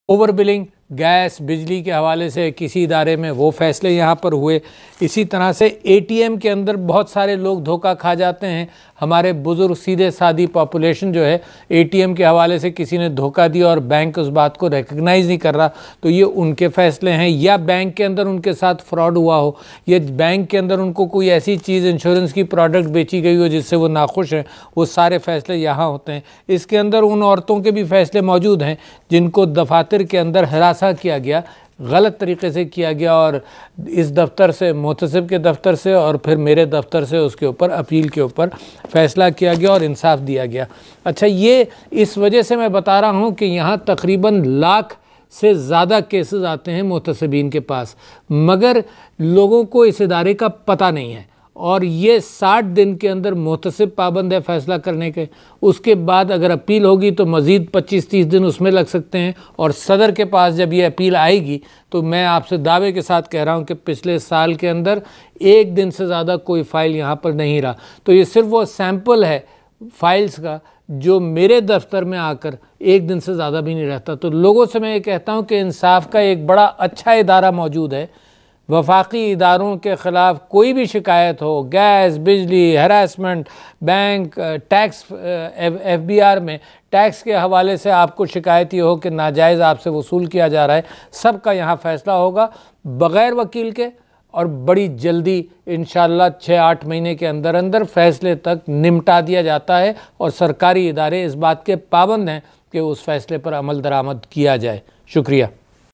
Over billing gas बिजली के हवाले से किसी इदारे में वो फैसले यहाँ पर हुए। इसी तरह से एटीएम के अंदर बहुत सारे लोग धोखा खा जाते हैं। हमारे बुज़ुर्ग सीधे सादी पॉपुलेशन जो है एटीएम के हवाले से किसी ने धोखा दिया और बैंक उस बात को रिकग्नाइज़ नहीं कर रहा, तो ये उनके फ़ैसले हैं। या बैंक के अंदर उनके साथ फ्रॉड हुआ हो, या बैंक के अंदर उनको कोई ऐसी चीज़ इंश्योरेंस की प्रोडक्ट बेची गई हो जिससे वो नाखुश हैं, वो सारे फ़ैसले यहाँ होते हैं। इसके अंदर उन औरतों के भी फ़ैसले मौजूद हैं जिनको दफातर के अंदर हरासा किया गया, गलत तरीके से किया गया, और इस दफ्तर से, मोहतसिब के दफ्तर से और फिर मेरे दफ्तर से उसके ऊपर अपील के ऊपर फ़ैसला किया गया और इंसाफ दिया गया। अच्छा, ये इस वजह से मैं बता रहा हूँ कि यहाँ तकरीबन लाख से ज़्यादा केसेस आते हैं मोहतसिबीन के पास, मगर लोगों को इस इदारे का पता नहीं है। और ये 60 दिन के अंदर मोहतसिब पाबंद है फ़ैसला करने के। उसके बाद अगर अपील होगी तो मज़ीद 25-30 दिन उसमें लग सकते हैं। और सदर के पास जब ये अपील आएगी तो मैं आपसे दावे के साथ कह रहा हूँ कि पिछले साल के अंदर 1 दिन से ज़्यादा कोई फ़ाइल यहाँ पर नहीं रहा। तो ये सिर्फ वो सैम्पल है फ़ाइल्स का जो मेरे दफ्तर में आकर 1 दिन से ज़्यादा भी नहीं रहता। तो लोगों से मैं ये कहता हूँ कि इंसाफ का एक बड़ा अच्छा इदारा मौजूद है। वफाकी इदारों के ख़िलाफ़ कोई भी शिकायत हो, गैस, बिजली, हरासमेंट, बैंक, टैक्स, FBR में टैक्स के हवाले से आपको शिकायत ये हो कि नाजायज़ आपसे वसूल किया जा रहा है, सबका यहाँ फ़ैसला होगा बग़ैर वकील के, और बड़ी जल्दी इंशाअल्लाह 6-8 महीने के अंदर अंदर फ़ैसले तक निपटा दिया जाता है। और सरकारी इदारे इस बात के पाबंद हैं कि उस फ़ैसले पर अमल दरामद किया जाए। शुक्रिया।